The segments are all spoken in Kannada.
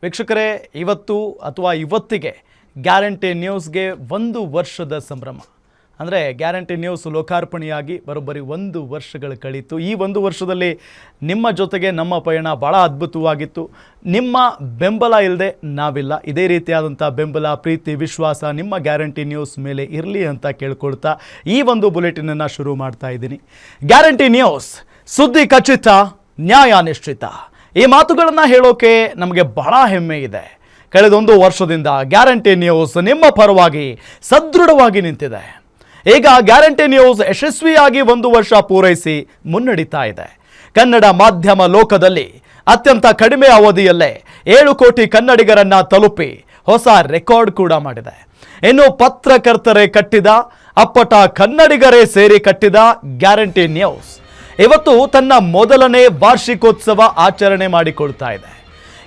ವೀಕ್ಷಕರೇ, ಇವತ್ತು ಅಥವಾ ಇವತ್ತಿಗೆ ಗ್ಯಾರಂಟಿ ನ್ಯೂಸ್ಗೆ 1 ವರ್ಷದ ಸಂಭ್ರಮ. ಅಂದರೆ ಗ್ಯಾರಂಟಿ ನ್ಯೂಸ್ ಲೋಕಾರ್ಪಣೆಯಾಗಿ ಬರೋಬ್ಬರಿ 1 ವರ್ಷಗಳು ಕಳೀತು. ಈ 1 ವರ್ಷದಲ್ಲಿ ನಿಮ್ಮ ಜೊತೆಗೆ ನಮ್ಮ ಪಯಣ ಭಾಳ ಅದ್ಭುತವಾಗಿತ್ತು. ನಿಮ್ಮ ಬೆಂಬಲ ಇಲ್ಲದೆ ನಾವಿಲ್ಲ. ಇದೇ ರೀತಿಯಾದಂಥ ಬೆಂಬಲ, ಪ್ರೀತಿ, ವಿಶ್ವಾಸ ನಿಮ್ಮ ಗ್ಯಾರಂಟಿ ನ್ಯೂಸ್ ಮೇಲೆ ಇರಲಿ ಅಂತ ಕೇಳ್ಕೊಳ್ತಾ ಈ ಒಂದು ಬುಲೆಟಿನನ್ನು ಶುರು ಮಾಡ್ತಾ ಇದ್ದೀನಿ. ಗ್ಯಾರಂಟಿ ನ್ಯೂಸ್, ಸುದ್ದಿ ಖಚಿತ, ನ್ಯಾಯ ನಿಶ್ಚಿತ. ಈ ಮಾತುಗಳನ್ನು ಹೇಳೋಕೆ ನಮಗೆ ಬಹಳ ಹೆಮ್ಮೆ ಇದೆ. ಕಳೆದ 1 ವರ್ಷದಿಂದ ಗ್ಯಾರಂಟಿ ನ್ಯೂಸ್ ನಿಮ್ಮ ಪರವಾಗಿ ಸದೃಢವಾಗಿ ನಿಂತಿದೆ. ಈಗ ಗ್ಯಾರಂಟಿ ನ್ಯೂಸ್ ಯಶಸ್ವಿಯಾಗಿ 1 ವರ್ಷ ಪೂರೈಸಿ ಮುನ್ನಡೀತಾ ಇದೆ. ಕನ್ನಡ ಮಾಧ್ಯಮ ಲೋಕದಲ್ಲಿ ಅತ್ಯಂತ ಕಡಿಮೆ ಅವಧಿಯಲ್ಲೇ 7 ಕೋಟಿ ಕನ್ನಡಿಗರನ್ನ ತಲುಪಿ ಹೊಸ ರೆಕಾರ್ಡ್ ಕೂಡ ಮಾಡಿದೆ. ಇನ್ನು ಪತ್ರಕರ್ತರೇ ಕಟ್ಟಿದ ಅಪ್ಪಟ, ಕನ್ನಡಿಗರೇ ಸೇರಿ ಕಟ್ಟಿದ ಗ್ಯಾರಂಟಿ ನ್ಯೂಸ್ ಇವತ್ತು ತನ್ನ ಮೊದಲನೇ ವಾರ್ಷಿಕೋತ್ಸವ ಆಚರಣೆ ಮಾಡಿಕೊಳ್ತಾ ಇದೆ.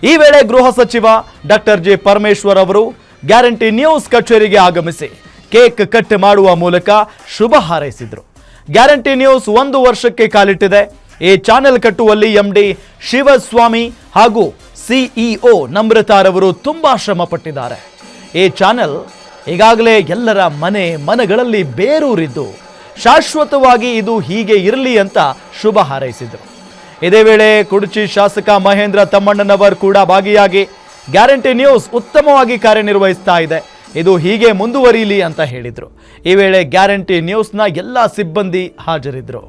ಈ ವೇಳೆ ಗೃಹ ಸಚಿವ ಡಾಕ್ಟರ್ ಜಿ ಪರಮೇಶ್ವರ್ ಅವರು ಗ್ಯಾರಂಟಿ ನ್ಯೂಸ್ ಕಚೇರಿಗೆ ಆಗಮಿಸಿ ಕೇಕ್ ಕಟ್ ಮಾಡುವ ಮೂಲಕ ಶುಭ ಹಾರೈಸಿದರು. ಗ್ಯಾರಂಟಿ ನ್ಯೂಸ್ 1 ವರ್ಷಕ್ಕೆ ಕಾಲಿಟ್ಟಿದೆ. ಈ ಚಾನೆಲ್ ಕಟ್ಟುವಲ್ಲಿ MD ಶಿವಸ್ವಾಮಿ ಹಾಗೂ CEO ನಮ್ರತಾರವರು ತುಂಬಾ ಶ್ರಮ ಪಟ್ಟಿದ್ದಾರೆ. ಈ ಚಾನೆಲ್ ಈಗಾಗಲೇ ಎಲ್ಲರ ಮನಗಳಲ್ಲಿ ಬೇರೂರಿದ್ದು ಶಾಶ್ವತವಾಗಿ ಇದು ಹೀಗೆ ಇರಲಿ ಅಂತ ಶುಭ ಹಾರೈಸಿದರು. ಇದೇ ವೇಳೆ ಕುಡಚಿ ಶಾಸಕ ಮಹೇಂದ್ರ ತಮ್ಮಣ್ಣನವರ್ ಕೂಡ ಭಾಗಿಯಾಗಿ ಗ್ಯಾರಂಟಿ ನ್ಯೂಸ್ ಉತ್ತಮವಾಗಿ ಕಾರ್ಯನಿರ್ವಹಿಸ್ತಾ ಇದೆ, ಇದು ಹೀಗೆ ಮುಂದುವರಿಯಲಿ ಅಂತ ಹೇಳಿದರು. ಈ ವೇಳೆ ಗ್ಯಾರಂಟಿ ನ್ಯೂಸ್ನ ಎಲ್ಲ ಸಿಬ್ಬಂದಿ ಹಾಜರಿದ್ದರು.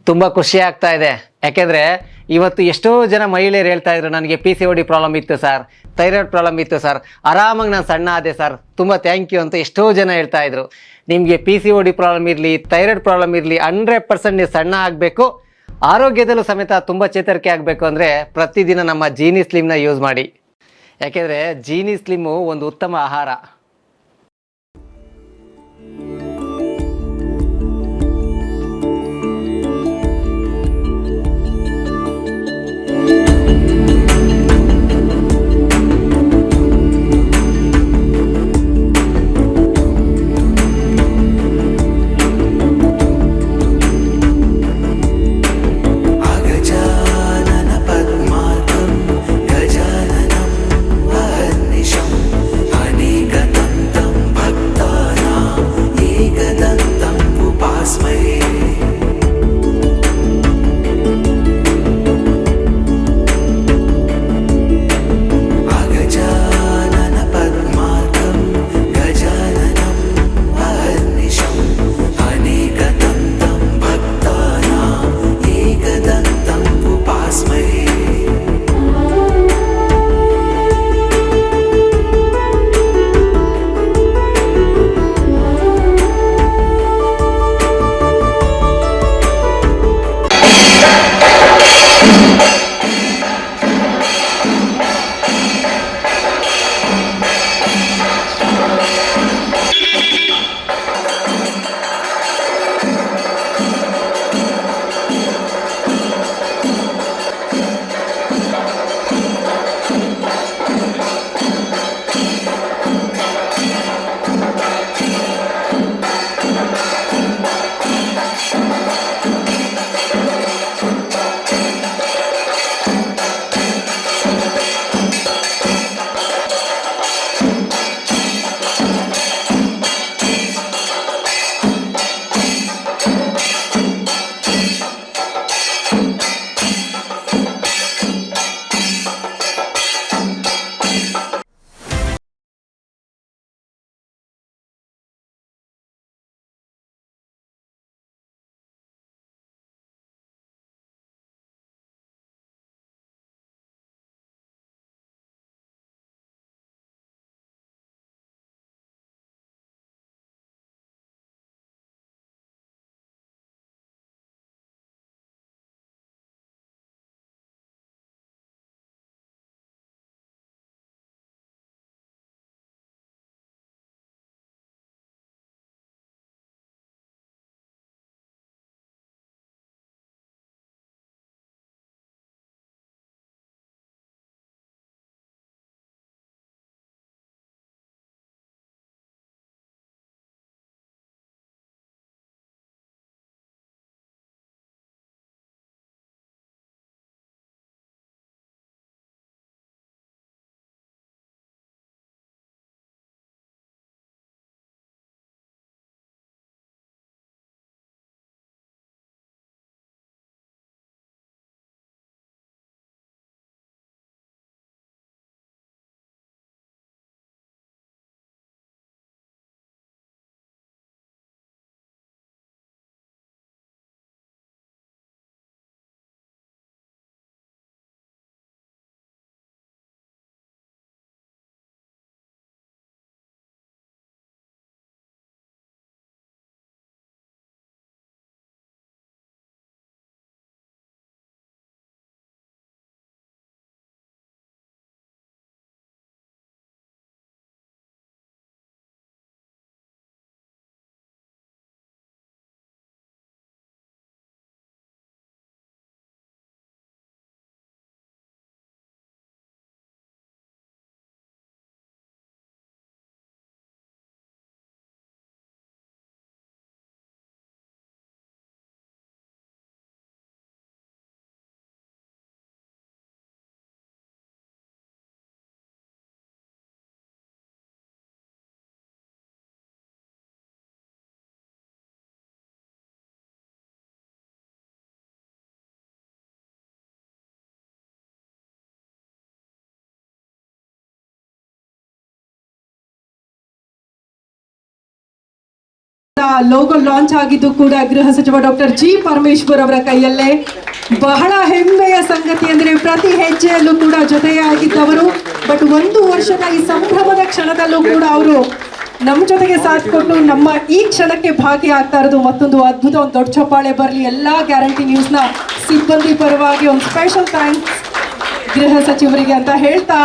ತುಂಬಾ ಖುಷಿ ಆಗ್ತಾ ಇದೆ. ಯಾಕೆಂದ್ರೆ ಇವತ್ತು ಎಷ್ಟೋ ಜನ ಮಹಿಳೆಯರು ಹೇಳ್ತಾ ಇದ್ರು, ನನಗೆ PCOD ಪ್ರಾಬ್ಲಮ್ ಇತ್ತು ಸರ್, ಥೈರಾಯ್ಡ್ ಪ್ರಾಬ್ಲಮ್ ಇತ್ತು ಸರ್, ಆರಾಮಾಗಿ ನಾನು ಸಣ್ಣ ಆದೆ ಸರ್, ತುಂಬ ಥ್ಯಾಂಕ್ ಯು ಅಂತ ಎಷ್ಟೋ ಜನ ಹೇಳ್ತಾ ಇದ್ರು. ನಿಮಗೆ PCOD ಪ್ರಾಬ್ಲಮ್ ಇರಲಿ, ಥೈರಾಯ್ಡ್ ಪ್ರಾಬ್ಲಮ್ ಇರಲಿ, 100% ನೀವು ಸಣ್ಣ ಆಗಬೇಕು, ಆರೋಗ್ಯದಲ್ಲೂ ಸಮೇತ ತುಂಬ ಚೇತರಿಕೆ ಆಗಬೇಕು ಅಂದರೆ ಪ್ರತಿದಿನ ನಮ್ಮ ಜೀನಿ ಸ್ಲಿಮ್ನ ಯೂಸ್ ಮಾಡಿ. ಯಾಕೆಂದರೆ ಜೀನಿ ಸ್ಲಿಮ್ಮು ಒಂದು ಉತ್ತಮ ಆಹಾರ. गजाननं पद्मार्कं गजाननं अहर्निशं अनेकं ಲೋಗೋ ಲಾಂಚ್ ಆಗಿದ್ದು ಕೂಡ ಗೃಹ ಸಚಿವ ಡಾಕ್ಟರ್ ಜಿ ಪರಮೇಶ್ವರ್ ಅವರ ಕೈಯಲ್ಲೇ. ಬಹಳ ಹೆಮ್ಮೆಯ ಸಂಗತಿ ಅಂದ್ರೆ ಪ್ರತಿ ಹೆಜ್ಜೆಯಲ್ಲೂ ಕೂಡ ಜೊತೆಯಾಗಿದ್ದವರು, ಬಟ್ 1 ವರ್ಷದ ಈ ಸಂಭ್ರಮದ ಕ್ಷಣದಲ್ಲೂ ಕೂಡ ಅವರು ನಮ್ಮ ಜೊತೆಗೆ ಸಾಥ್ ಕೊಟ್ಟು ನಮ್ಮ ಈ ಕ್ಷಣಕ್ಕೆ ಭಾಗಿಯಾಗ್ತಾ ಇರೋದು ಮತ್ತೊಂದು ಅದ್ಭುತ. ಒಂದು ದೊಡ್ಡ ಚಪ್ಪಾಳೆ ಬರಲಿ ಎಲ್ಲಾ ಗ್ಯಾರಂಟಿ ನ್ಯೂಸ್ನ ಸಿಬ್ಬಂದಿ ಪರವಾಗಿ. ಒಂದು ಸ್ಪೆಷಲ್ ಥ್ಯಾಂಕ್ಸ್ ಗೃಹ ಸಚಿವರಿಗೆ ಅಂತ ಹೇಳ್ತಾ,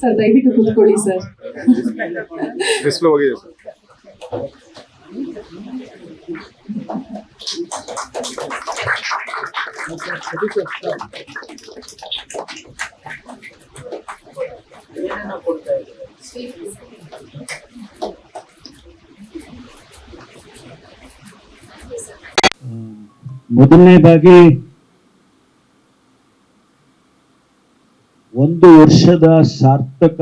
ಸರ್ ದಯವಿಟ್ಟು ಕೂತ್ಕೊಳ್ಳಿ ಸರ್. ಮೊದಲನೇದಾಗಿ 1 ವರ್ಷದ ಸಾರ್ಥಕ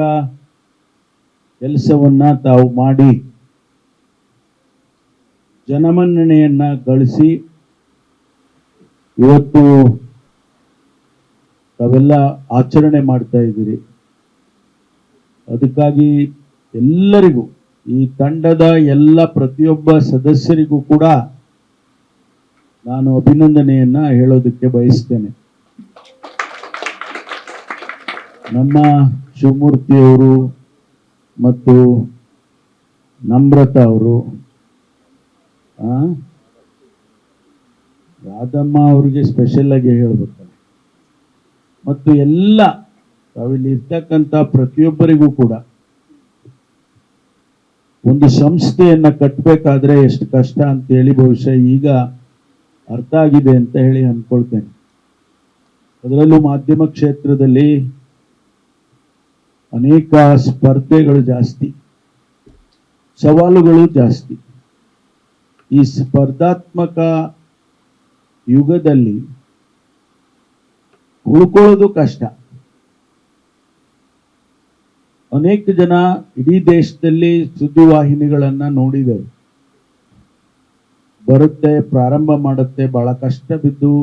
ಕೆಲಸವನ್ನ ತಾವು ಮಾಡಿ ಜನಮನ್ನಣೆಯನ್ನ ಗಳಿಸಿ ಇವತ್ತು ತಾವೆಲ್ಲ ಆಚರಣೆ ಮಾಡ್ತಾ ಇದ್ದೀರಿ. ಅದಕ್ಕಾಗಿ ಎಲ್ಲರಿಗೂ, ಈ ತಂಡದ ಎಲ್ಲ ಪ್ರತಿಯೊಬ್ಬ ಸದಸ್ಯರಿಗೂ ಕೂಡ ನಾನು ಅಭಿನಂದನೆಯನ್ನ ಹೇಳೋದಕ್ಕೆ ಬಯಸ್ತೇನೆ. ನಮ್ಮ ಶಿವಮೂರ್ತಿಯವರು ಮತ್ತು ನಮ್ರತಾ ಅವರು, ರಾಧಮ್ಮ ಅವರಿಗೆ ಸ್ಪೆಷಲ್ ಆಗಿ ಹೇಳ್ಬೇಕು, ಮತ್ತು ಎಲ್ಲ ತಾವಿಲ್ಲಿ ಇರ್ತಕ್ಕಂಥ ಪ್ರತಿಯೊಬ್ಬರಿಗೂ ಕೂಡ ಒಂದು ಸಂಸ್ಥೆಯನ್ನ ಕಟ್ಟಬೇಕಾದ್ರೆ ಎಷ್ಟು ಕಷ್ಟ ಅಂತ ಹೇಳಿ ಬಹುಶಃ ಈಗ ಅರ್ಥ ಆಗಿದೆ ಅಂತ ಹೇಳಿ ಅನ್ಕೊಳ್ತೇನೆ. ಅದರಲ್ಲೂ ಮಾಧ್ಯಮ ಕ್ಷೇತ್ರದಲ್ಲಿ ಅನೇಕ ಸ್ಪರ್ಧೆಗಳು ಜಾಸ್ತಿ, ಸವಾಲುಗಳು ಜಾಸ್ತಿ. ಈ ಸ್ಪರ್ಧಾತ್ಮಕ ಯುಗದಲ್ಲಿ ಉಳ್ಕೊಳ್ಳೋದು ಕಷ್ಟ. ಅನೇಕ ಜನ ಇಡೀ ದೇಶದಲ್ಲಿ ಸುದ್ದಿವಾಹಿನಿಗಳನ್ನ ನೋಡಿದರು. ಬರುತ್ತೆ, ಪ್ರಾರಂಭ ಮಾಡುತ್ತೆ, ಬಹಳ ಕಷ್ಟ ಬಿದ್ದು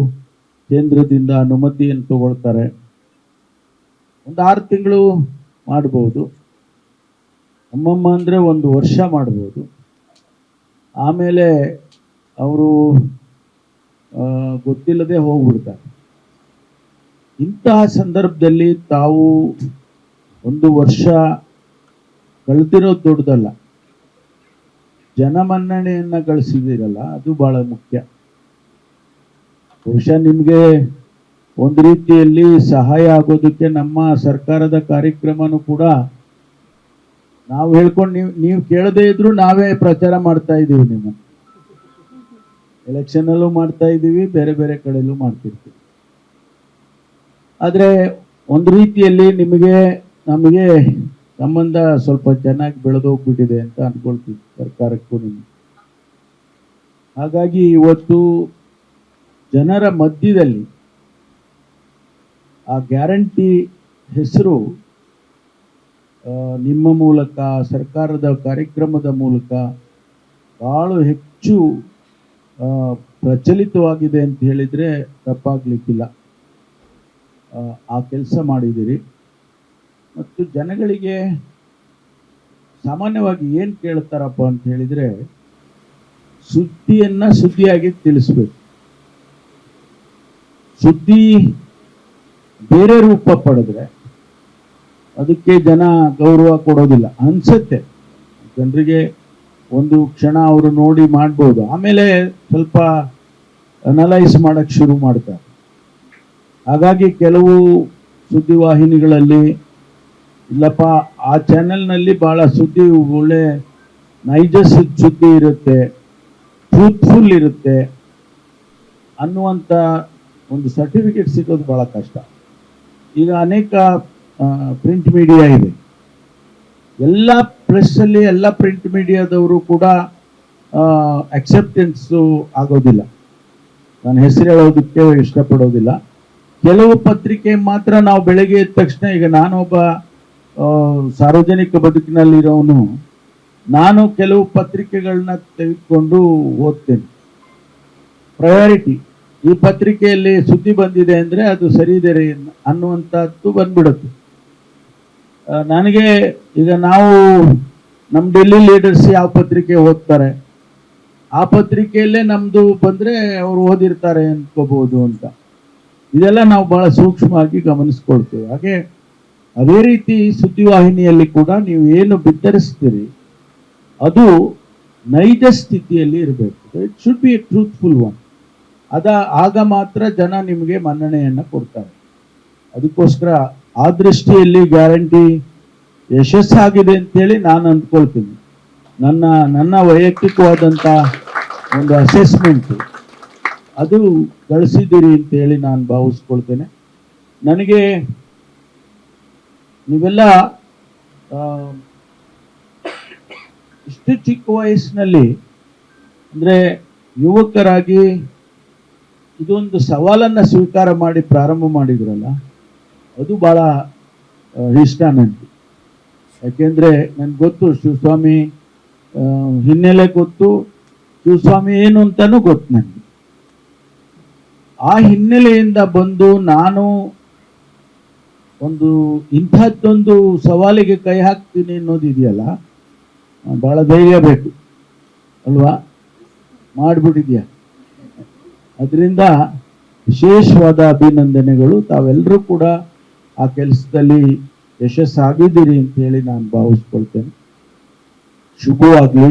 ಕೇಂದ್ರದಿಂದ ಅನುಮತಿಯನ್ನು ತಗೊಳ್ತಾರೆ. ಒಂದು 6 ತಿಂಗಳು ಮಾಡಬಹುದು, ಅಮ್ಮಮ್ಮ ಅಂದ್ರೆ 1 ವರ್ಷ ಮಾಡಬಹುದು. ಆಮೇಲೆ ಅವರು ಗೊತ್ತಿಲ್ಲದೆ ಹೋಗ್ಬಿಡ್ತಾರೆ. ಇಂತಹ ಸಂದರ್ಭದಲ್ಲಿ ತಾವು 1 ವರ್ಷ ಕಳೆದಿರೋದು ದೊಡ್ಡದಲ್ಲ, ಜನಮನ್ನಣೆಯನ್ನ ಗಳಿಸಿದಿರಲ್ಲ, ಅದು ಬಹಳ ಮುಖ್ಯ. ಬಹುಶಃ ನಿಮಗೆ ಒಂದು ರೀತಿಯಲ್ಲಿ ಸಹಾಯ ಆಗೋದಕ್ಕೆ ನಮ್ಮ ಸರ್ಕಾರದ ಕಾರ್ಯಕ್ರಮನೂ ಕೂಡ ನಾವು ಹೇಳ್ಕೊಂಡು ನೀವು ಕೇಳದೇ ಇದ್ರು ನಾವೇ ಪ್ರಚಾರ ಮಾಡ್ತಾ ಇದ್ದೀವಿ. ನಿಮ್ಮ ಎಲೆಕ್ಷನ್ ಅಲ್ಲೂ ಮಾಡ್ತಾ ಇದ್ದೀವಿ, ಬೇರೆ ಬೇರೆ ಕಡೆಯಲ್ಲೂ ಮಾಡ್ತಿರ್ತೀವಿ. ಆದ್ರೆ ಒಂದು ರೀತಿಯಲ್ಲಿ ನಮಗೆ ಸಂಬಂಧ ಸ್ವಲ್ಪ ಚೆನ್ನಾಗಿ ಬೆಳೆದೋಗ್ಬಿಟ್ಟಿದೆ ಅಂತ ಅನ್ಕೊಳ್ತೀವಿ, ಸರ್ಕಾರಕ್ಕೂ ನಿಮ್ಗೆ. ಹಾಗಾಗಿ ಇವತ್ತು ಜನರ ಮಧ್ಯದಲ್ಲಿ ಆ ಗ್ಯಾರಂಟಿ ಹೆಸರು ನಿಮ್ಮ ಮೂಲಕ, ಸರ್ಕಾರದ ಕಾರ್ಯಕ್ರಮದ ಮೂಲಕ ಬಹಳ ಹೆಚ್ಚು ಪ್ರಚಲಿತವಾಗಿದೆ ಅಂತ ಹೇಳಿದ್ರೆ ತಪ್ಪಾಗ್ಲಿಕ್ಕಿಲ್ಲ. ಆ ಕೆಲಸ ಮಾಡಿದ್ದೀರಿ. ಮತ್ತು ಜನಗಳಿಗೆ ಸಾಮಾನ್ಯವಾಗಿ ಏನು ಕೇಳ್ತಾರಪ್ಪ ಅಂತ ಹೇಳಿದ್ರೆ, ಸುದ್ದಿಯನ್ನ ಸುದ್ದಿಯಾಗಿ ತಿಳಿಸ್ಬೇಕು. ಸುದ್ದಿ ಬೇರೆ ರೂಪ ಪಡೆದ್ರೆ ಅದಕ್ಕೆ ಜನ ಗೌರವ ಕೊಡೋದಿಲ್ಲ ಅನ್ಸುತ್ತೆ. ಜನರಿಗೆ ಒಂದು ಕ್ಷಣ ಅವರು ನೋಡಿ ಮಾಡ್ಬೋದು, ಆಮೇಲೆ ಸ್ವಲ್ಪ ಅನಲೈಸ್ ಮಾಡಕ್ ಶುರು ಮಾಡ್ತಾರೆ. ಹಾಗಾಗಿ ಕೆಲವು ಸುದ್ದಿವಾಹಿನಿಗಳಲ್ಲಿ ಇಲ್ಲಪ್ಪ ಆ ಚಾನೆಲ್ನಲ್ಲಿ ಬಹಳ ಸುದ್ದಿ, ಒಳ್ಳೆ ನೈಜ ಸುದ್ದಿ ಇರುತ್ತೆ, ಟ್ರೂತ್ಫುಲ್ ಇರುತ್ತೆ ಅನ್ನುವಂಥ ಒಂದು ಸರ್ಟಿಫಿಕೇಟ್ ಸಿಗೋದು ಬಹಳ ಕಷ್ಟ. ಈಗ ಅನೇಕ ಪ್ರಿಂಟ್ ಮೀಡಿಯಾ ಇದೆ, ಎಲ್ಲ ಪ್ರೆಸ್ಸಲ್ಲಿ ಎಲ್ಲ ಪ್ರಿಂಟ್ ಮೀಡಿಯಾದವರು ಕೂಡ ಅಕ್ಸೆಪ್ಟೆನ್ಸು ಆಗೋದಿಲ್ಲ. ನಾನು ಹೆಸರು ಹೇಳೋದಕ್ಕೆ ಇಷ್ಟಪಡೋದಿಲ್ಲ. ಕೆಲವು ಪತ್ರಿಕೆ ಮಾತ್ರ ನಾವು ಬೆಳಗ್ಗೆ ಎದ್ದ ತಕ್ಷಣ, ಈಗ ನಾನೊಬ್ಬ ಸಾರ್ವಜನಿಕ ಬದುಕಿನಲ್ಲಿರೋನು, ನಾನು ಕೆಲವು ಪತ್ರಿಕೆಗಳನ್ನ ತೆಗೆದುಕೊಂಡು ಓದ್ತೇನೆ. ಪ್ರಯಾರಿಟಿ ಈ ಪತ್ರಿಕೆಯಲ್ಲಿ ಸುದ್ದಿ ಬಂದಿದೆ ಅಂದ್ರೆ ಅದು ಸರಿ ಇದೆ ರೀ ಅನ್ನುವಂಥದ್ದು ಬಂದ್ಬಿಡುತ್ತೆ. ನನಗೆ ಈಗ ನಾವು ನಮ್ಮ ಡೆಲ್ಲಿ ಲೀಡರ್ಸ್ ಯಾವ ಪತ್ರಿಕೆ ಓದ್ತಾರೆ ಆ ಪತ್ರಿಕೆಯಲ್ಲೇ ನಮ್ದು ಬಂದ್ರೆ ಅವ್ರು ಓದಿರ್ತಾರೆ ಅನ್ಕೋಬಹುದು ಅಂತ. ಇದೆಲ್ಲ ನಾವು ಬಹಳ ಸೂಕ್ಷ್ಮವಾಗಿ ಗಮನಿಸ್ಕೊಳ್ತೇವೆ. ಹಾಗೆ ಅದೇ ರೀತಿ ಸುದ್ದಿವಾಹಿನಿಯಲ್ಲಿ ಕೂಡ ನೀವು ಏನು ಬಿತ್ತರಿಸ್ತೀರಿ ಅದು ನೈಜ ಸ್ಥಿತಿಯಲ್ಲಿ ಇರಬೇಕು. It should be A truthful one. ಆಗ ಮಾತ್ರ ಜನ ನಿಮಗೆ ಮನ್ನಣೆಯನ್ನ ಕೊಡ್ತಾರೆ. ಅದಕ್ಕೋಸ್ಕರ ಆ ದೃಷ್ಟಿಯಲ್ಲಿ ಗ್ಯಾರಂಟಿ ಯಶಸ್ಸಾಗಿದೆ ಅಂತೇಳಿ ನಾನು ಅಂದ್ಕೊಳ್ತೀನಿ. ನನ್ನ ವೈಯಕ್ತಿಕವಾದಂಥ ಒಂದು ಅಸೆಸ್ಮೆಂಟ್ ಅದು ಗಳಿಸಿದ್ದೀರಿ ಅಂತೇಳಿ ನಾನು ಭಾವಿಸ್ಕೊಳ್ತೇನೆ. ನನಗೆ ನೀವೆಲ್ಲ ಇಷ್ಟು ಚಿಕ್ಕ ವಯಸ್ಸಿನಲ್ಲಿ ಅಂದರೆ ಯುವಕರಾಗಿ ಇದೊಂದು ಸವಾಲನ್ನು ಸ್ವೀಕಾರ ಮಾಡಿ ಪ್ರಾರಂಭ ಮಾಡಿದ್ರಲ್ಲ, ಅದು ಭಾಳ ಇಷ್ಟ ನನಗೆ. ಯಾಕೆಂದರೆ ನನಗೆ ಗೊತ್ತು ಶಿವಸ್ವಾಮಿ ಹಿನ್ನೆಲೆ ಗೊತ್ತು, ಶಿವಸ್ವಾಮಿ ಏನು ಅಂತಾನೂ ಗೊತ್ತು ನನಗೆ. ಆ ಹಿನ್ನೆಲೆಯಿಂದ ಬಂದು ನಾನು ಒಂದು ಇಂಥದ್ದೊಂದು ಸವಾಲಿಗೆ ಕೈ ಹಾಕ್ತೀನಿ ಅನ್ನೋದಿದೆಯಲ್ಲ, ಭಾಳ ಧೈರ್ಯ ಬೇಕು ಅಲ್ವಾ? ಮಾಡಿಬಿಟ್ಟಿದ್ಯಾ. ಅದರಿಂದ ವಿಶೇಷವಾದ ಅಭಿನಂದನೆಗಳು. ತಾವೆಲ್ಲರೂ ಕೂಡ ಆ ಕೆಲಸದಲ್ಲಿ ಯಶಸ್ಸಾಗಿದ್ದೀರಿ ಅಂತ ಹೇಳಿ ನಾನು ಭಾವಿಸ್ಕೊಳ್ತೇನೆ. ಶುಭವಾಗಲಿ.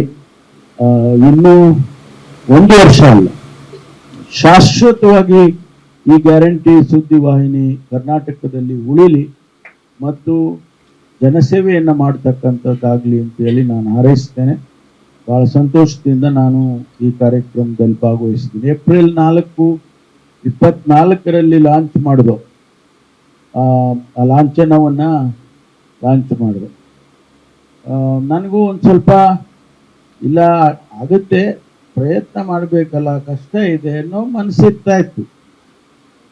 ಇನ್ನೂ 1 ವರ್ಷ ಅಲ್ಲ, ಶಾಶ್ವತವಾಗಿ ಈ ಗ್ಯಾರಂಟಿ ಸುದ್ದಿವಾಹಿನಿ ಕರ್ನಾಟಕದಲ್ಲಿ ಉಳಿಲಿ ಮತ್ತು ಜನಸೇವೆಯನ್ನು ಮಾಡ್ತಕ್ಕಂಥದ್ದಾಗಲಿ ಅಂತೇಳಿ ನಾನು ಹಾರೈಸ್ತೇನೆ. ಭಾಳ ಸಂತೋಷದಿಂದ ನಾನು ಈ ಕಾರ್ಯಕ್ರಮದಲ್ಲಿ ಭಾಗವಹಿಸ್ತೀನಿ. ಏಪ್ರಿಲ್ 4, 24ರಲ್ಲಿ ಲಾಂಚ್ ಮಾಡಿದೋ, ಆ ಲಾಂಛನವನ್ನು ಲಾಂಚ್ ಮಾಡಿದೆ. ನನಗೂ ಒಂದು ಸ್ವಲ್ಪ ಇಲ್ಲ ಆಗುತ್ತೆ, ಪ್ರಯತ್ನ ಮಾಡಬೇಕಲ್ಲ, ಕಷ್ಟ ಇದೆ ಅನ್ನೋ ಮನಸ್ಸಿರ್ತಾ ಇತ್ತು.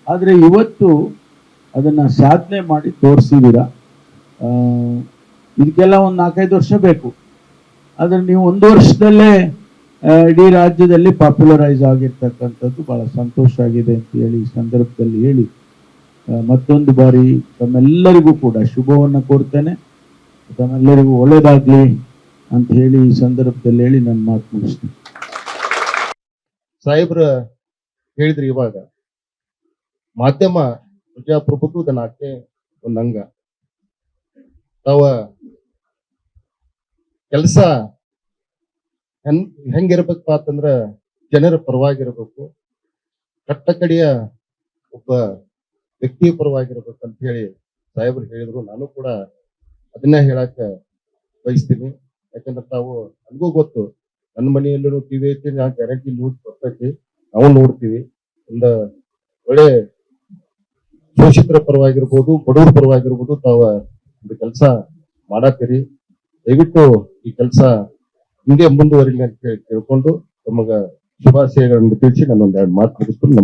ಆದರೆ ಇವತ್ತು ಅದನ್ನು ಸಾಧನೆ ಮಾಡಿ ತೋರಿಸಿದ್ದೀರ. ಇದಕ್ಕೆಲ್ಲ ಒಂದು 4-5 ವರ್ಷ ಬೇಕು. ಆದರೆ ನೀವು 1 ವರ್ಷದಲ್ಲೇ ಇಡೀ ರಾಜ್ಯದಲ್ಲಿ ಪಾಪ್ಯುಲರೈಸ್ ಆಗಿರ್ತಕ್ಕಂಥದ್ದು ಭಾಳ ಸಂತೋಷ ಆಗಿದೆ ಅಂತ ಹೇಳಿ ಈ ಸಂದರ್ಭದಲ್ಲಿ ಹೇಳಿ ಮತ್ತೊಂದು ಬಾರಿ ತಮ್ಮೆಲ್ಲರಿಗೂ ಕೂಡ ಶುಭವನ್ನು ಕೋರ್ತೇನೆ. ತಮ್ಮೆಲ್ಲರಿಗೂ ಒಳ್ಳೇದಾಗಲಿ ಅಂತ ಹೇಳಿ ಈ ಸಂದರ್ಭದಲ್ಲಿ ಹೇಳಿ ನನ್ನ ಮಾತು ಮುಗಿಸ್ತೀನಿ. ಸಾಹೇಬ್ರ ಹೇಳಿದ್ರಿ, ಇವಾಗ ಮಾಧ್ಯಮ ಪ್ರಜಾಪ್ರಭುತ್ವದ ನಾಟ್ಯ ಒಂದು ಅಂಗ. ತಾವ ಕೆಲಸ ಹೆಂಗಿರ್ಬೇಕಪ್ಪ ಅಂತಂದ್ರ ಜನರ ಪರವಾಗಿರ್ಬೇಕು, ಕಟ್ಟಕಡೆಯ ಒಬ್ಬ ವ್ಯಕ್ತಿಯ ಪರವಾಗಿರ್ಬೇಕು ಅಂತ ಹೇಳಿ ಸಾಹೇಬ್ರು ಹೇಳಿದ್ರು. ನಾನು ಕೂಡ ಅದನ್ನ ಹೇಳಕ್ ಬಯಸ್ತೀನಿ. ಯಾಕಂದ್ರೆ ತಾವು ನನಗೂ ಗೊತ್ತು, ನನ್ನ ಮನೆಯಲ್ಲೂ ಟಿವಿ ಐತಿ, ನಾ ಗ್ಯಾರಂಟಿ ನ್ಯೂಸ್ ಬರ್ತೈತಿ, ನಾವು ನೋಡ್ತೀವಿ. ಒಂದು ಒಳ್ಳೆ ಶೋಷಿತರ ಪರವಾಗಿರ್ಬೋದು, ಬಡವರ ಪರವಾಗಿರ್ಬೋದು ತಾವ ಒಂದು ಕೆಲಸ ಮಾಡತ್ತೀರಿ. ದಯವಿಟ್ಟು ಈ ಕೆಲಸ ಹಿಂಗೆ ಮುಂದುವರಿಲಿ ಅಂತ ಕೇಳ್ಕೊಂಡು ತಮಗ ಶುಭಾಶಯಗಳನ್ನು ತಿಳಿಸಿ ನಾನೊಂದೆರಡು ಮಾತು ಮುಗಿಸ್ಕೊಂಡು